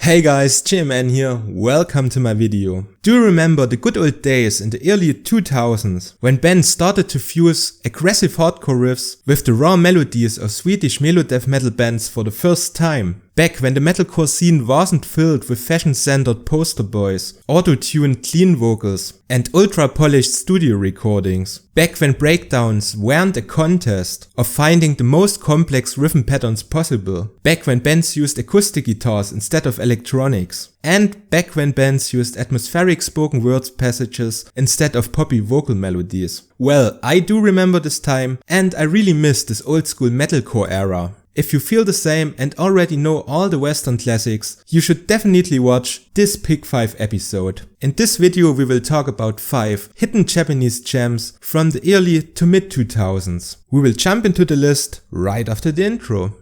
Hey guys, JMN here, welcome to my video. Do you remember the good old days in the early 2000s when bands started to fuse aggressive hardcore riffs with the raw melodies of Swedish melodeath metal bands for the first time? Back when the metalcore scene wasn't filled with fashion-centered poster boys, auto-tuned clean vocals, and ultra-polished studio recordings. Back when breakdowns weren't a contest of finding the most complex rhythm patterns possible. Back when bands used acoustic guitars instead of electronics. And back when bands used atmospheric spoken words passages instead of poppy vocal melodies. Well, I do remember this time, and I really miss this old school metalcore era. If you feel the same and already know all the Western classics, you should definitely watch this Pick 5 episode. In this video we will talk about 5 hidden Japanese gems from the early to mid 2000s. We will jump into the list right after the intro.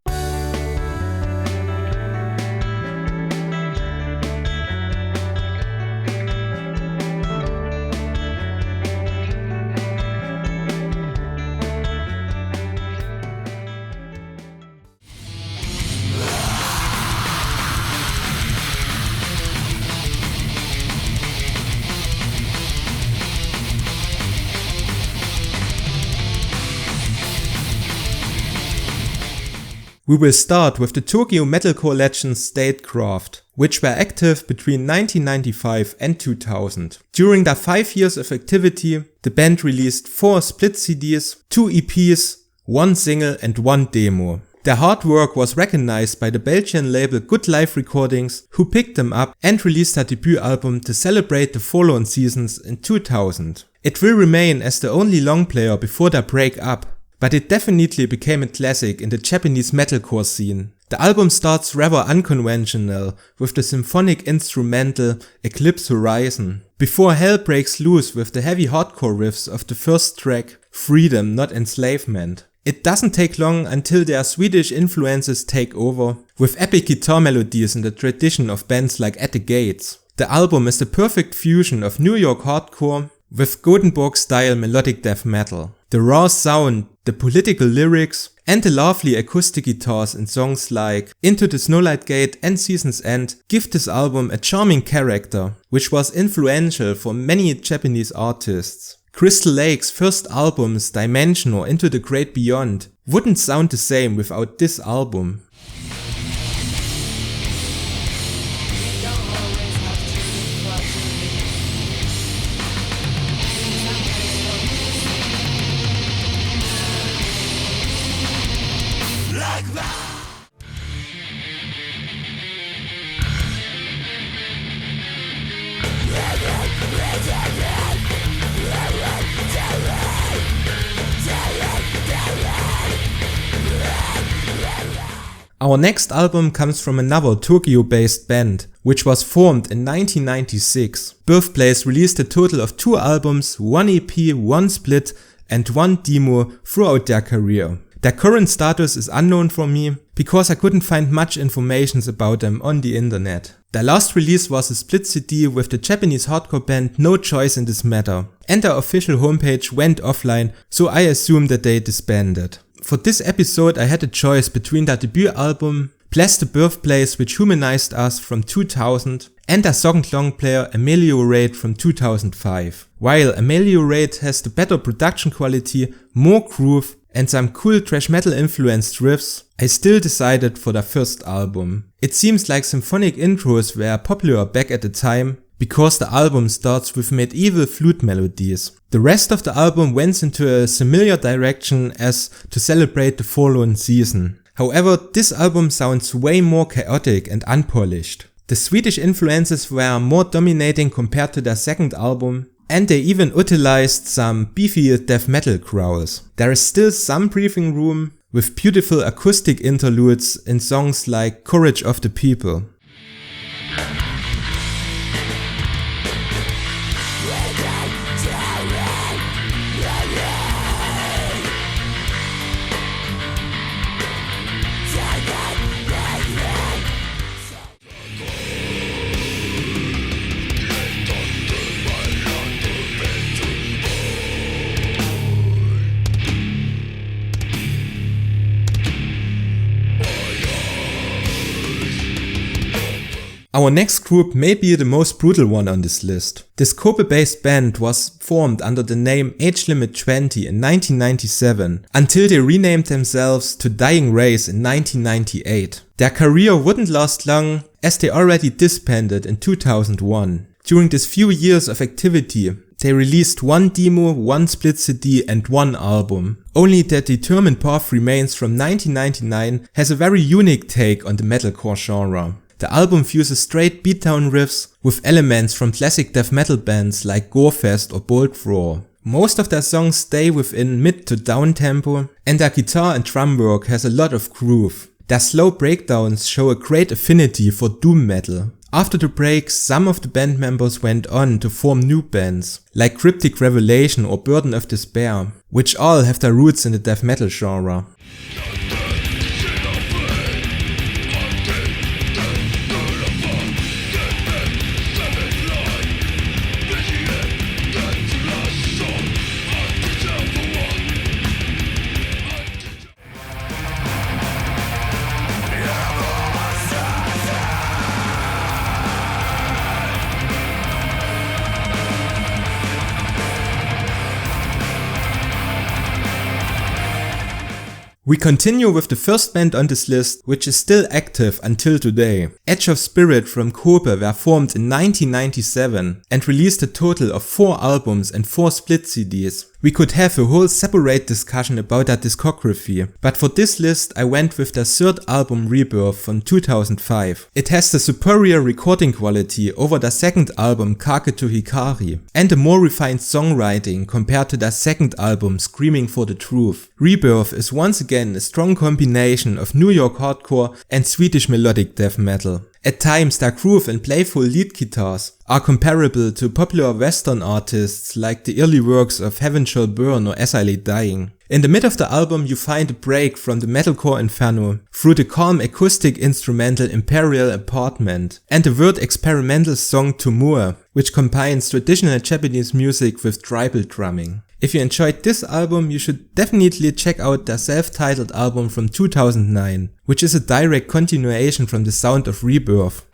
We will start with the Tokyo metalcore legends Statecraft, which were active between 1995 and 2000. During their 5 years of activity, the band released 4 split CDs, 2 EPs, 1 single and 1 demo. Their hard work was recognized by the Belgian label Good Life Recordings, who picked them up and released their debut album to celebrate the Forlorn seasons in 2000. It will remain as the only long player before their break-up, but it definitely became a classic in the Japanese metalcore scene. The album starts rather unconventional with the symphonic instrumental Eclipse Horizon, before hell breaks loose with the heavy hardcore riffs of the first track, Freedom Not Enslavement. It doesn't take long until their Swedish influences take over, with epic guitar melodies in the tradition of bands like At the Gates. The album is the perfect fusion of New York hardcore with Gothenburg-style melodic death metal. The raw sound, the political lyrics, and the lovely acoustic guitars in songs like Into the Snowlight Gate and Season's End give this album a charming character, which was influential for many Japanese artists. Crystal Lake's first albums, Dimension or Into the Great Beyond, wouldn't sound the same without this album. Our next album comes from another Tokyo-based band, which was formed in 1996. Birthplace released a total of 2 albums, 1 EP, 1 split and 1 demo throughout their career. Their current status is unknown for me, because I couldn't find much information about them on the internet. Their last release was a split CD with the Japanese hardcore band No Choice in This Matter, and their official homepage went offline, so I assume that they disbanded. For this episode I had a choice between their debut album, Bless the Birthplace, which humanized us from 2000, and their second long player Ameliorate from 2005. While Ameliorate has the better production quality, more groove and some cool thrash metal influenced riffs, I still decided for their first album. It seems like symphonic intros were popular back at the time, because the album starts with medieval flute melodies. The rest of the album went into a similar direction as to celebrate the Forlorn season. However, this album sounds way more chaotic and unpolished. The Swedish influences were more dominating compared to their second album, and they even utilized some beefy death metal growls. There is still some breathing room, with beautiful acoustic interludes in songs like Courage of the People. Our next group may be the most brutal one on this list. This Kobe-based band was formed under the name Age Limit 20 in 1997 until they renamed themselves to Dyingrace in 1998. Their career wouldn't last long as they already disbanded in 2001. During these few years of activity, they released one demo, one split CD and one album. Only their Determined Path Remains from 1999 has a very unique take on the metalcore genre. The album fuses straight beatdown riffs with elements from classic death metal bands like Gorefest or Bolt Thrower. Most of their songs stay within mid to down tempo, and their guitar and drum work has a lot of groove. Their slow breakdowns show a great affinity for doom metal. After the break, some of the band members went on to form new bands, like Cryptic Revelation or Burden of Despair, which all have their roots in the death metal genre. We continue with the first band on this list, which is still active until today. Edge of Spirit from Kobe were formed in 1997 and released a total of 4 albums and 4 split CDs. We could have a whole separate discussion about their discography, but for this list I went with their third album Rebirth from 2005. It has the superior recording quality over their second album Kake to Hikari and a more refined songwriting compared to their second album Screaming for the Truth. Rebirth is once again a strong combination of New York hardcore and Swedish melodic death metal. At times their groove and playful lead guitars are comparable to popular western artists like the early works of Heaven Shall Burn or As I Lay Dying. In the mid of the album you find a break from the metalcore inferno through the calm acoustic instrumental Imperial Apartment and the weird experimental song Tomua, which combines traditional Japanese music with tribal drumming. If you enjoyed this album, you should definitely check out their self-titled album from 2009, which is a direct continuation from the sound of Rebirth.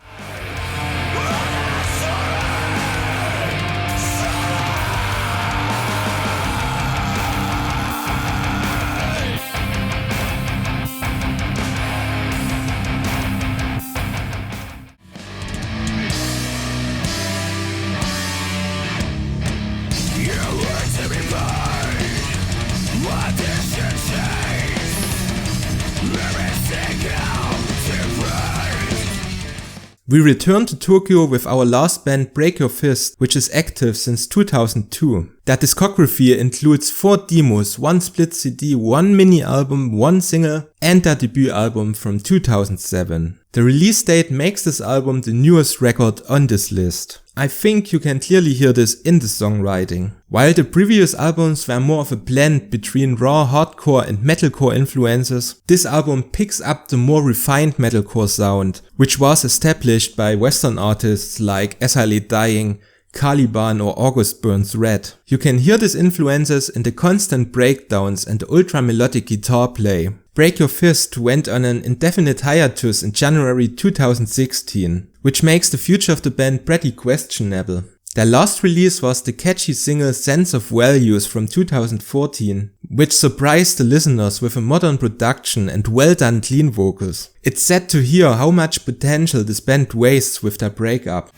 We return to Tokyo with our last band Break Your Fist, which is active since 2002. Their discography includes 4 demos, 1 split CD, 1 mini album, 1 single, and their debut album from 2007. The release date makes this album the newest record on this list. I think you can clearly hear this in the songwriting. While the previous albums were more of a blend between raw hardcore and metalcore influences, this album picks up the more refined metalcore sound, which was established by western artists like As I Lay Dying, Caliban or August Burns Red. You can hear these influences in the constant breakdowns and the ultra melodic guitar play. Break Your Fist went on an indefinite hiatus in January 2016, which makes the future of the band pretty questionable. Their last release was the catchy single Sense of Values from 2014, which surprised the listeners with a modern production and well done clean vocals. It's sad to hear how much potential this band wastes with their breakup.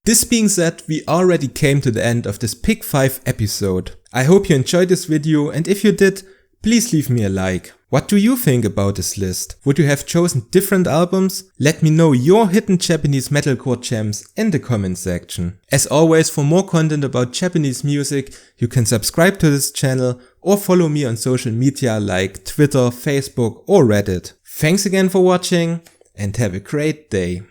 This being said, we already came to the end of this Pick 5 episode. I hope you enjoyed this video, and if you did, please leave me a like. What do you think about this list? Would you have chosen different albums? Let me know your hidden Japanese metalcore gems in the comment section. As always, for more content about Japanese music, you can subscribe to this channel or follow me on social media like Twitter, Facebook or Reddit. Thanks again for watching and have a great day.